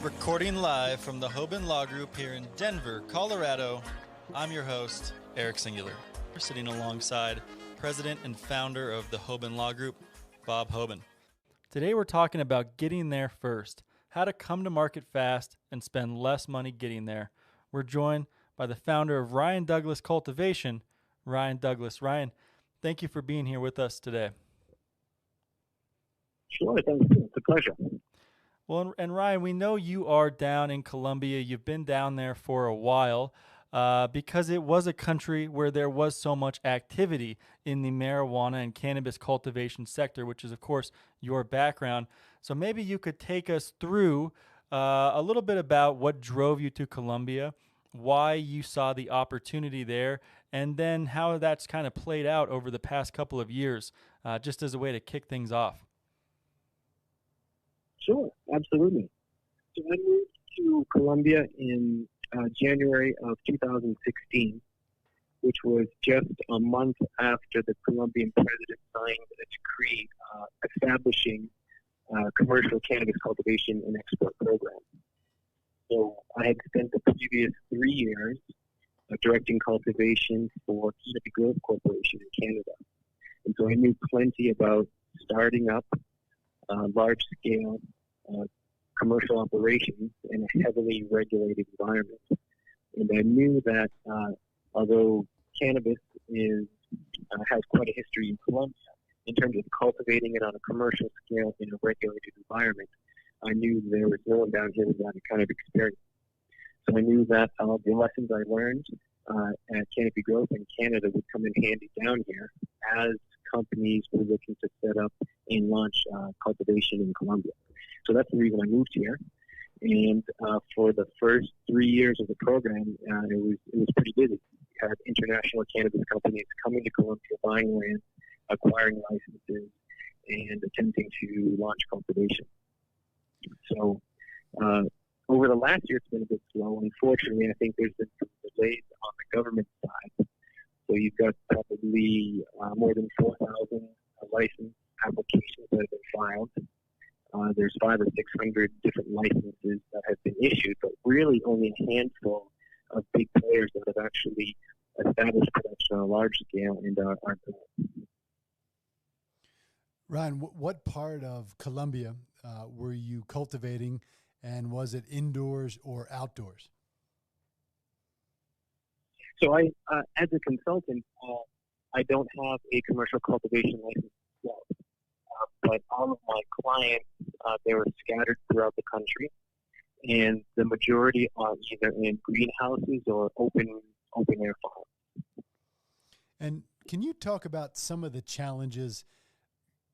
Recording live from the Hoban Law Group here in Denver, Colorado, I'm your host, Eric Singular. We're sitting alongside President and founder of the Hoban Law Group, Bob Hoban. Today we're talking about getting there first, how to come to market fast and spend less money getting there. We're joined by the founder of Ryan Douglas Cultivation, Ryan Douglas. Ryan, thank you for being here with us today. Sure, thank you. It's a pleasure. Well, and Ryan, we know you are down in Colombia. You've been down there for a while because it was a country where there was so much activity in the marijuana and cannabis cultivation sector, which is, of course, your background. So maybe you could take us through a little bit about what drove you to Colombia, why you saw the opportunity there, and then how that's kind of played out over the past couple of years, just as a way to kick things off. Sure, absolutely. So I moved to Colombia in January of 2016, which was just a month after the Colombian president signed a decree establishing commercial cannabis cultivation and export program. So I had spent the previous 3 years directing cultivation for Cannabis Growth Corporation in Canada. And so I knew plenty about starting up large-scale commercial operations in a heavily regulated environment. And I knew that although cannabis has quite a history in Colombia, in terms of cultivating it on a commercial scale in a regulated environment, I knew there was no one down here with that kind of experience. So I knew that the lessons I learned at Canopy Growth in Canada would come in handy down here as companies were looking to set up and launch cultivation in Colombia. So that's the reason I moved here. And for the first 3 years of the program, it was pretty busy. We had international cannabis companies coming to Colombia, buying land, acquiring licenses, and attempting to launch cultivation. So over the last year, it's been a bit slow. Unfortunately, I think there's been some delays on the government side. So you've got probably more than 4,000 license applications that have been filed. There's 500 or 600 different licenses that have been issued, but really only a handful of big players that have actually established production on a large scale and are going. Ryan, what part of Colombia were you cultivating, and was it indoors or outdoors? So I, as a consultant, I don't have a commercial cultivation license yet, but all of my clients, they were scattered throughout the country, and the majority are either in greenhouses or open air farms. And can you talk about some of the challenges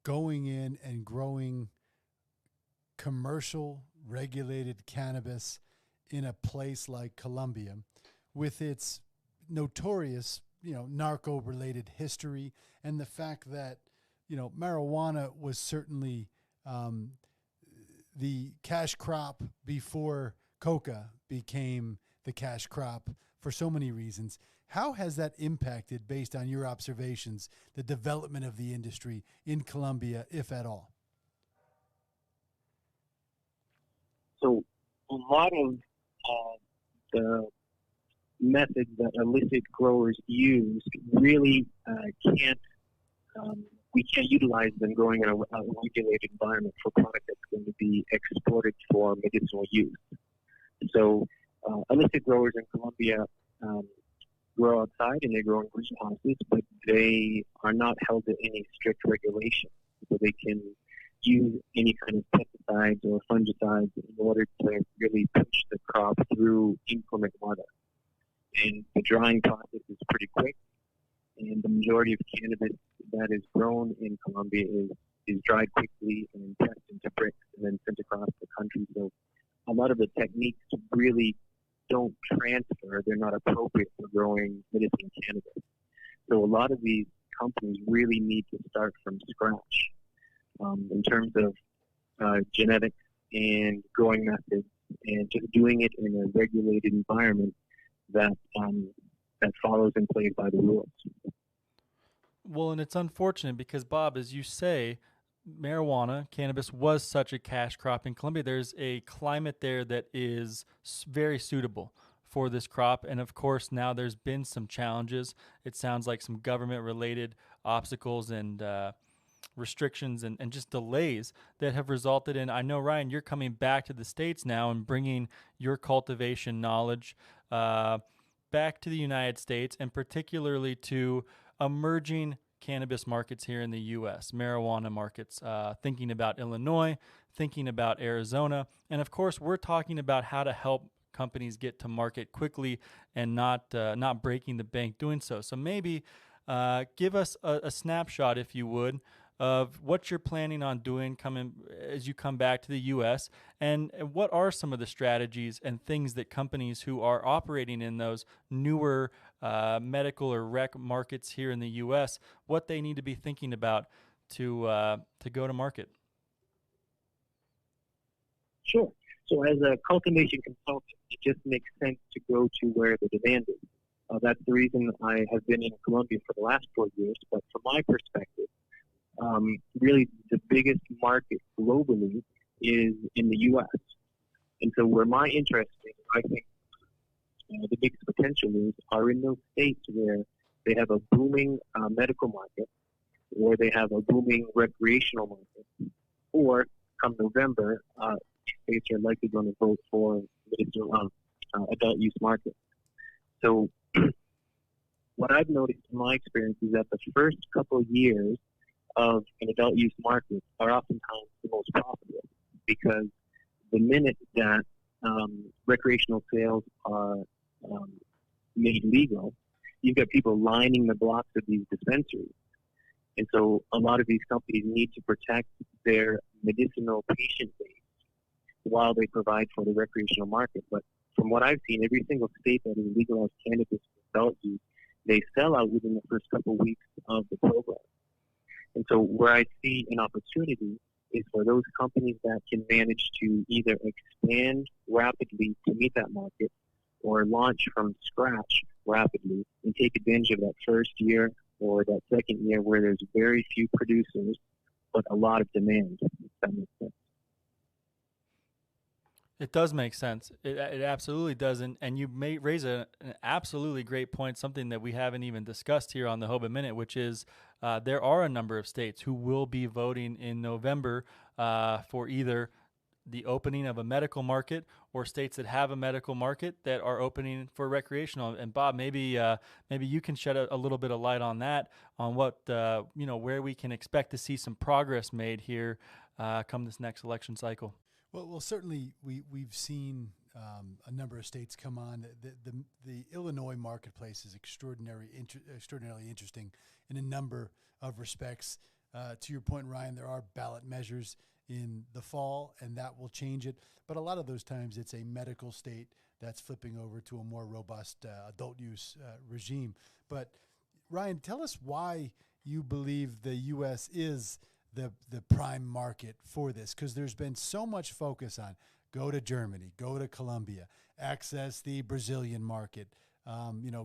going in and growing commercial regulated cannabis in a place like Colombia with its notorious, narco-related history, and the fact that, marijuana was certainly the cash crop before coca became the cash crop for so many reasons. How has that impacted, based on your observations, the development of the industry in Colombia, if at all? So a lot of the methods that illicit growers use really we can't utilize them growing in a regulated environment for product that's going to be exported for medicinal use. So illicit growers in Colombia grow outside and they grow in greenhouses, but they are not held to any strict regulation. So they can use any kind of pesticides or fungicides in order to really push the crop through inclement weather. And the drying process is pretty quick, and the majority of cannabis that is grown in Colombia is dried quickly and pressed into bricks and then sent across the country. So a lot of the techniques really don't transfer. They're not appropriate for growing medicinal cannabis. So a lot of these companies really need to start from scratch in terms of genetics and growing methods, and just doing it in a regulated environment that that follows and plays by the rules. Well, and it's unfortunate because, Bob, as you say, marijuana, cannabis was such a cash crop in Colombia. There's a climate there that is very suitable for this crop. And of course, now there's been some challenges. It sounds like some government related obstacles and restrictions and just delays that have resulted in. I know, Ryan, you're coming back to the States now and bringing your cultivation knowledge back to the United States, and particularly to emerging cannabis markets here in the U.S., marijuana markets, thinking about Illinois, thinking about Arizona. And of course, we're talking about how to help companies get to market quickly and not breaking the bank doing so. So maybe give us a snapshot, if you would, of what you're planning on doing coming as you come back to the U.S. and what are some of the strategies and things that companies who are operating in those newer medical or rec markets here in the U.S., what they need to be thinking about to go to market. Sure. So as a cultivation consultant, it just makes sense to go to where the demand is. That's the reason I have been in Colombia for the last 4 years. But from my perspective, really the biggest market globally is in the U.S. And so where my interest is, I think the biggest potential is are in those states where they have a booming medical market, or they have a booming recreational market, or come November, states are likely going to vote for medicinal adult use market. So what I've noticed in my experience is that the first couple of years of an adult use market are oftentimes the most profitable, because the minute that recreational sales are made legal, you've got people lining the blocks of these dispensaries. And so a lot of these companies need to protect their medicinal patient base while they provide for the recreational market. But from what I've seen, every single state that has legalized cannabis for adult use, they sell out within the first couple of weeks of the program. And so where I see an opportunity is for those companies that can manage to either expand rapidly to meet that market, or launch from scratch rapidly and take advantage of that first year or that second year where there's very few producers but a lot of demand, if that makes sense. It does make sense. It absolutely does. And you may raise an absolutely great point, something that we haven't even discussed here on the Hoban Minute, which is there are a number of states who will be voting in November for either the opening of a medical market, or states that have a medical market that are opening for recreational. And Bob, maybe you can shed a little bit of light on that, on what where we can expect to see some progress made here come this next election cycle. Well, certainly we've seen a number of states come on. The Illinois marketplace is extraordinarily interesting in a number of respects. To your point, Ryan, there are ballot measures in the fall, and that will change it. But a lot of those times it's a medical state that's flipping over to a more robust adult use regime. But Ryan, tell us why you believe the U.S. is the prime market for this, because there's been so much focus on go to Germany, go to Colombia, access the Brazilian market,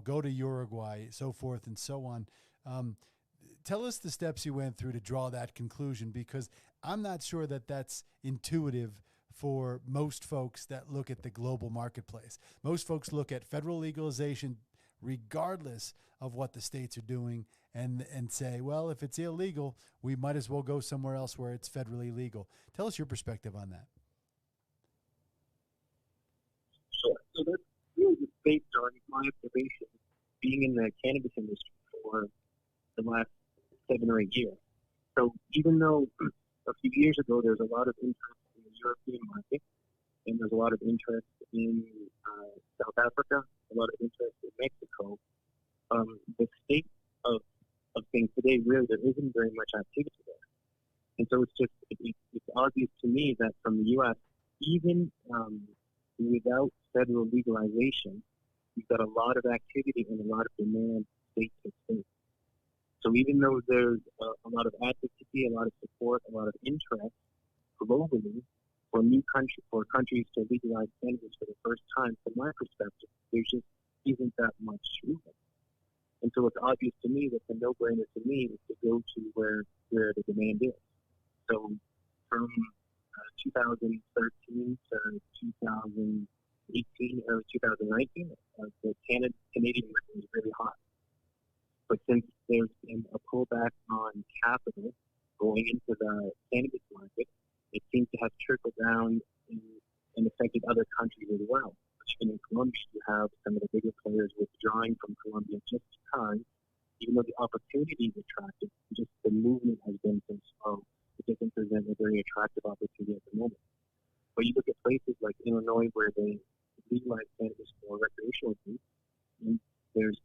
go to Uruguay, so forth and so on. Tell us the steps you went through to draw that conclusion, because I'm not sure that that's intuitive for most folks that look at the global marketplace. Most folks look at federal legalization regardless of what the states are doing and say, well, if it's illegal, we might as well go somewhere else where it's federally legal. Tell us your perspective on that. Sure. So that's really just based on my observation being in the cannabis industry for the last 7 or 8 years. So even though a few years ago there's a lot of interest in the European market, and there's a lot of interest in South Africa, a lot of interest in Mexico, the state of things today, really, there isn't very much activity there. And so it's obvious to me that from the U.S., even without federal legalization, you've got a lot of activity and a lot of demand state to state. So even though there's a lot of advocacy, a lot of support, a lot of interest globally for countries to legalize cannabis for the first time, from my perspective, there just isn't that much movement. And so it's obvious to me that the no-brainer to me is to go to where the demand is. So from 2013 to 2018 or 2019, the Canadian market was really hot. But since there's been a pullback on capital going into the cannabis market, it seems to have trickled down and affected other countries as well. Even in Colombia, you have some of the bigger players withdrawing from Colombia just because, even though the opportunity is attractive, just the movement has been so slow. It doesn't present a very attractive opportunity at the moment. But you look at places like Illinois where they legalize cannabis for recreational use, and there's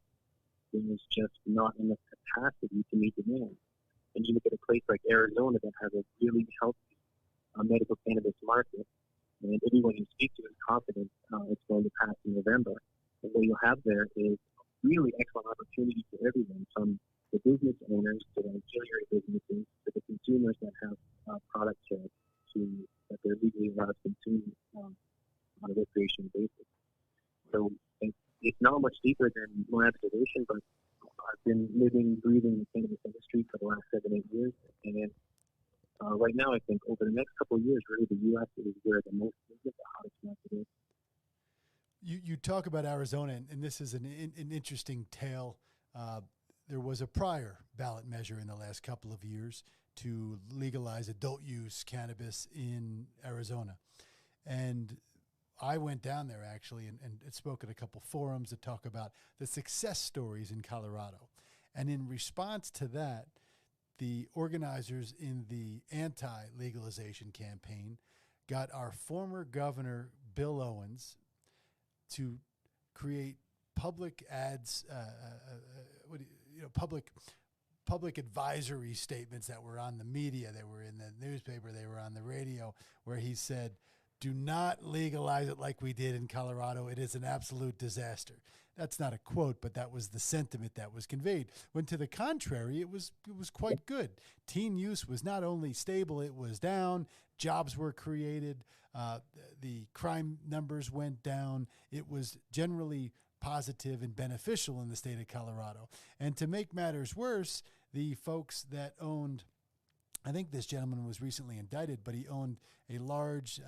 just not enough capacity to meet demand. And you look at a place like Arizona that has a really healthy medical cannabis market, and everyone you speak to is confident it's going to pass in November. And what you'll have there is a really excellent opportunity for everyone, from the business owners to the ancillary businesses to the consumers that have products that they're legally allowed to consume on a recreational basis. So it's not much deeper than my observation, but I've been living, breathing the cannabis industry for the last 7-8 years, and right now, I think over the next couple of years, really, the U.S. is where the most business, the hottest market is. You talk about Arizona, and this is an interesting tale. There was a prior ballot measure in the last couple of years to legalize adult use cannabis in Arizona. And I went down there, actually, and spoke at a couple forums to talk about the success stories in Colorado. And in response to that, the organizers in the anti-legalization campaign got our former governor, Bill Owens, to create public ads, public advisory statements that were on the media, they were in the newspaper, they were on the radio, where he said, do not legalize it like we did in Colorado. It is an absolute disaster. That's not a quote, but that was the sentiment that was conveyed. When to the contrary, it was quite good. Teen use was not only stable, it was down. Jobs were created. The crime numbers went down. It was generally positive and beneficial in the state of Colorado. And to make matters worse, the folks that owned, I think this gentleman was recently indicted, but he owned a large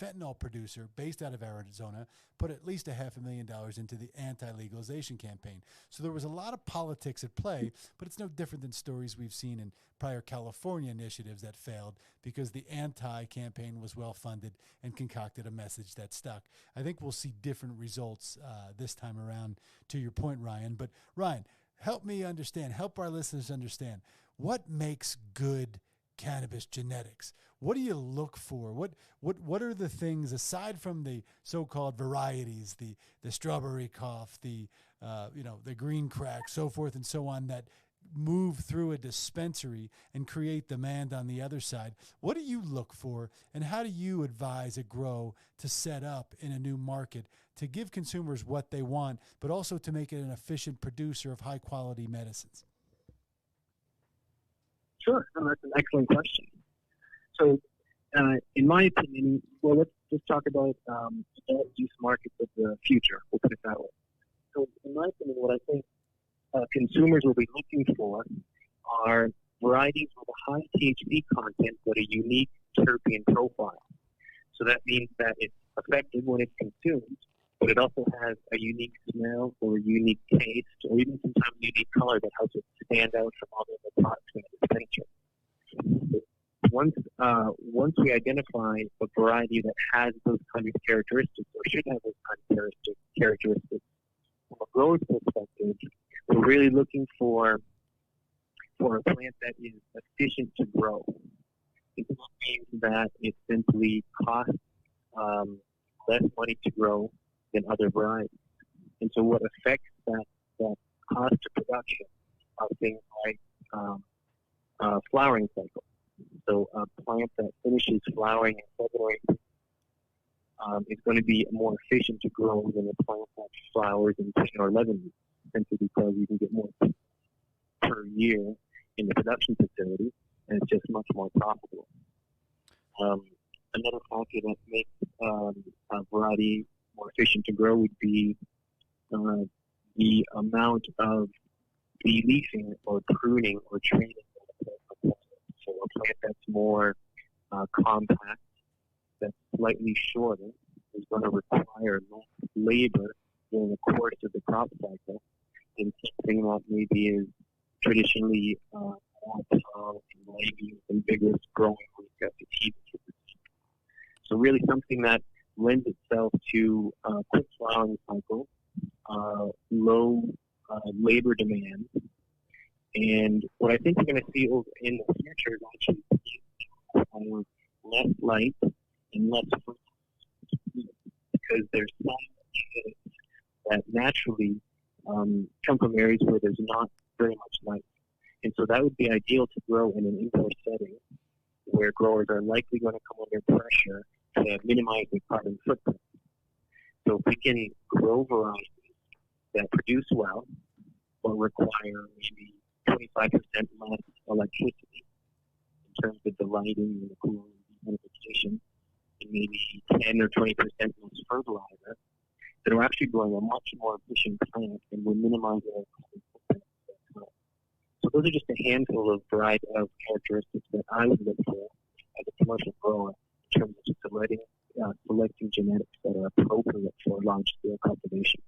fentanyl producer based out of Arizona, put at least $500,000 into the anti-legalization campaign. So there was a lot of politics at play, but it's no different than stories we've seen in prior California initiatives that failed because the anti-campaign was well-funded and concocted a message that stuck. I think we'll see different results this time around, to your point, Ryan. But Ryan, help me understand, help our listeners understand, what makes good cannabis genetics? What do you look for? What are the things, aside from the so-called varieties, the strawberry cough, the green crack, so forth and so on, that move through a dispensary and create demand on the other side? What do you look for, and how do you advise a grow to set up in a new market to give consumers what they want, but also to make it an efficient producer of high-quality medicines? Sure, that's an excellent question. So, in my opinion, well, let's just talk about adult use markets of the future. We'll put it that way. So, in my opinion, what I think consumers will be looking for are varieties with a high THC content but a unique terpene profile. So that means that it's effective when it's consumed, but it also has a unique smell or a unique taste, or even sometimes a unique color that helps it stand out from all the other products in the dispensary. Once we identify a variety that has those kind of characteristics, or should have those kind of characteristics, from a grower's perspective, we're really looking for a plant that is efficient to grow. It means that it simply costs less money to grow than other varieties. And so what affects that cost of production are things like flowering cycle. So a plant that finishes flowering in February is going to be more efficient to grow than a plant that flowers in 10 or 11 weeks, simply because you can get more per year in the production facility, and it's just much more profitable. Another factor that makes a variety more efficient to grow would be the amount of de-leafing or pruning or training. So a plant that's more compact, that's slightly shorter, is going to require less labor during the course of the crop cycle than something that maybe is traditionally more tall and legumes and vigorous growing when you've got the heat. So really something that lends itself to quick flowering cycle, low labor demand, and what I think we're going to see in the future is actually less light and less fruit, because there's some that naturally come from areas where there's not very much light. And so that would be ideal to grow in an indoor setting where growers are likely going to come under pressure to minimize their carbon footprint. So if we can grow varieties that produce well but require maybe 25% less electricity in terms of the lighting and the cooling and dehumidification, and maybe 10 or 20% less fertilizer, then we're actually growing a much more efficient plant and we're minimizing our carbon footprint. So those are just a handful of variety of characteristics that I would look for as a commercial grower in terms of selecting genetics that are appropriate for large-scale cultivation.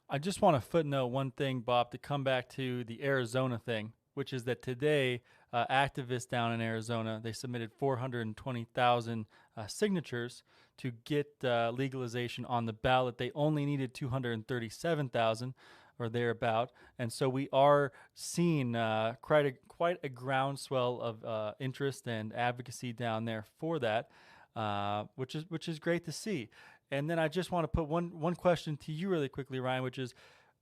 I just want to footnote one thing, Bob, to come back to the Arizona thing, which is that today, activists down in Arizona, they submitted 420,000 signatures to get legalization on the ballot. They only needed 237,000 or thereabout, and so we are seeing quite a groundswell of interest and advocacy down there for that, which is great to see. And then I just want to put one question to you really quickly, Ryan, which is,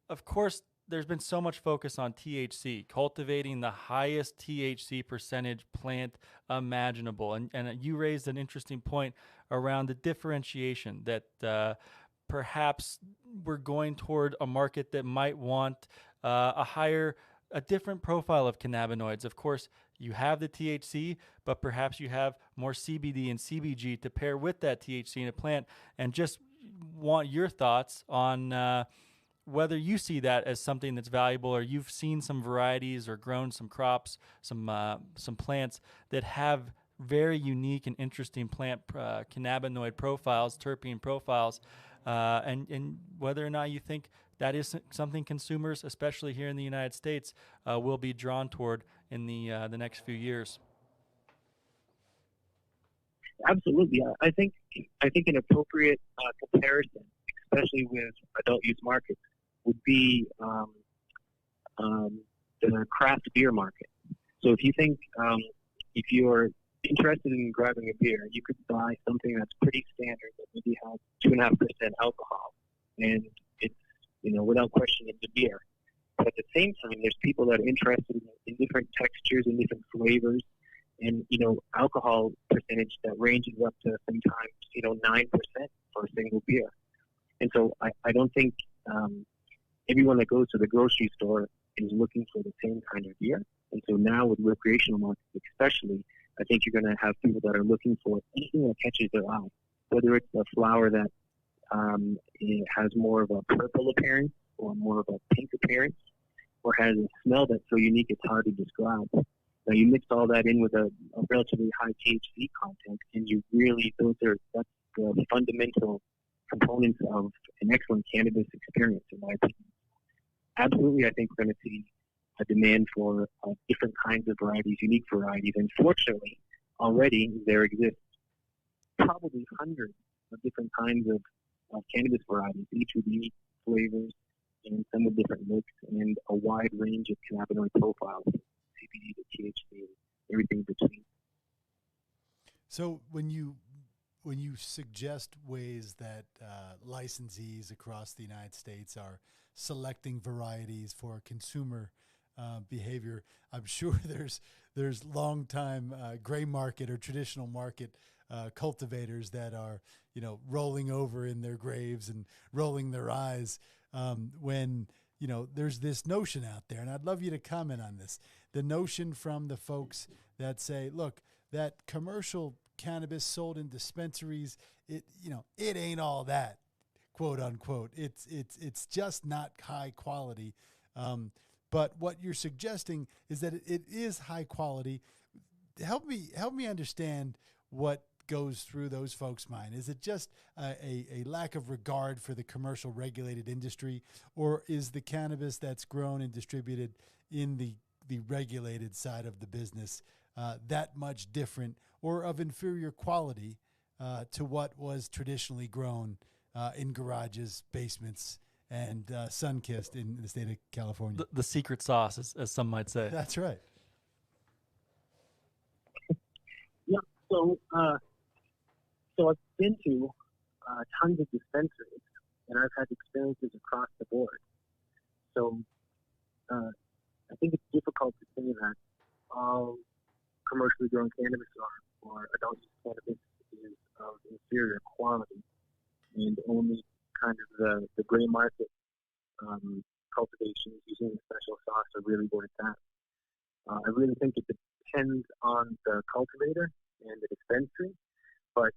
of course, there's been so much focus on THC, cultivating the highest THC percentage plant imaginable. And you raised an interesting point around the differentiation that perhaps we're going toward a market that might want a different profile of cannabinoids. Of course, you have the THC, but perhaps you have more CBD and CBG to pair with that THC in a plant. And just want your thoughts on whether you see that as something that's valuable, or you've seen some varieties or grown some crops, some plants that have very unique and interesting plant cannabinoid profiles, terpene profiles, and whether or not you think that is something consumers, especially here in the United States, will be drawn toward in the next few years. Absolutely, I think an appropriate comparison, especially with adult use markets, would be the craft beer market. So if you think if you're interested in grabbing a beer, you could buy something that's pretty standard that maybe has 2.5% alcohol, and it's without question it's a beer. But at the same time, there's people that are interested in different textures and different flavors, and alcohol percentage that ranges up to sometimes 9% for a single beer. And so I don't think everyone that goes to the grocery store is looking for the same kind of beer. And so now with recreational markets especially, I think you're going to have people that are looking for anything that catches their eye, whether it's a flower that it has more of a purple appearance or more of a pink appearance, or has a smell that's so unique it's hard to describe. Now you mix all that in with a relatively high THC content, and that's the fundamental components of an excellent cannabis experience, in my opinion. Absolutely, I think we're going to see a demand for different kinds of varieties, unique varieties, and fortunately, already there exist probably hundreds of different kinds of cannabis varieties, each with unique flavors and some with different looks and a wide range of cannabinoid profiles, CBD to THC, everything between. So when you suggest ways that licensees across the United States are selecting varieties for consumer behavior, I'm sure there's long time gray market or traditional market cultivators that are rolling over in their graves and rolling their eyes when there's this notion out there, and I'd love you to comment on this. The notion from the folks that say, look, that commercial cannabis sold in dispensaries, it ain't all that, quote unquote. It's just not high quality. But what you're suggesting is that it is high quality. Help me understand what goes through those folks' mind. Is it just a lack of regard for the commercial regulated industry, or is the cannabis that's grown and distributed in the regulated side of the business that much different or of inferior quality to what was traditionally grown in garages, basements, and sun-kissed in the state of California? The secret sauce, as some might say. That's right. Yeah. So I've been to tons of dispensaries, and I've had experiences across the board. So I think it's difficult to say that all commercially grown cannabis or adult use cannabis is of inferior quality, and only kind of the gray market cultivations using the special sauce are really worth that. I really think it depends on the cultivator and the dispensary, but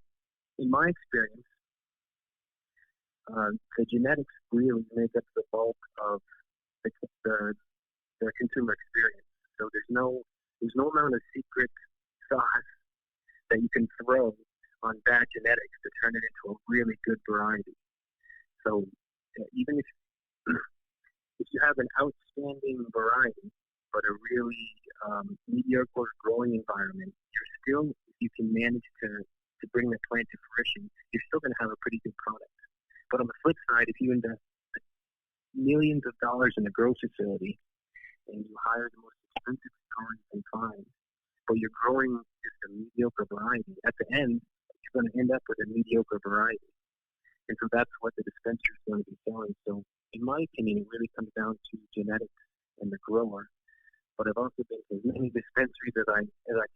in my experience, the genetics really make up the bulk of the consumer experience. So there's no amount of secret sauce that you can throw on bad genetics to turn it into a really good variety. So even if you have an outstanding variety but a really mediocre growing environment, you're still, if you can manage to bring the plant to fruition, you're still going to have a pretty good product. But on the flip side, if you invest millions of dollars in a grow facility and you hire the most expensive growers you can find, but you're growing just a mediocre variety, at the end, you're going to end up with a mediocre variety. And so that's what the dispensary is going to be selling. So in my opinion, it really comes down to genetics and the grower. But I've also been to as many dispensaries as I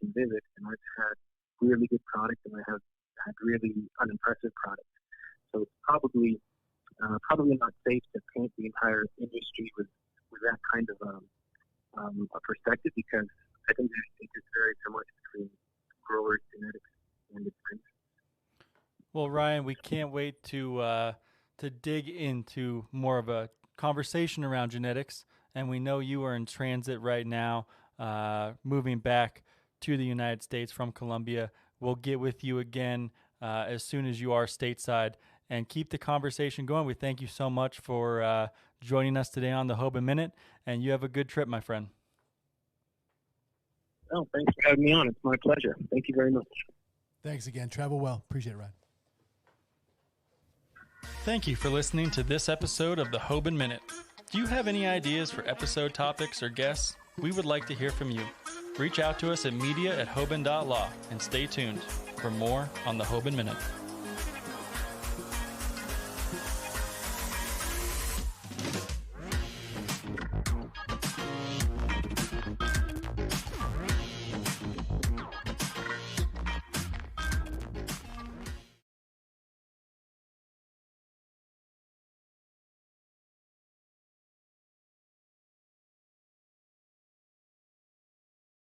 can visit, and I've had really good products, and I have had really unimpressive products. So it's probably not safe to paint the entire industry with that kind of a perspective, because I think it just varies so much between growers, genetics, and dispensaries. Well, Ryan, we can't wait to dig into more of a conversation around genetics. And we know you are in transit right now, moving back to the United States from Colombia. We'll get with you again as soon as you are stateside and keep the conversation going. We thank you so much for joining us today on the Hoban Minute, and you have a good trip, my friend. Oh, thanks for having me on. It's my pleasure. Thank you very much. Thanks again. Travel well. Appreciate it, Ryan. Thank you for listening to this episode of the Hoban Minute. Do you have any ideas for episode topics or guests? We would like to hear from you. Reach out to us at media@hoban.law and stay tuned for more on the Hoban Minute.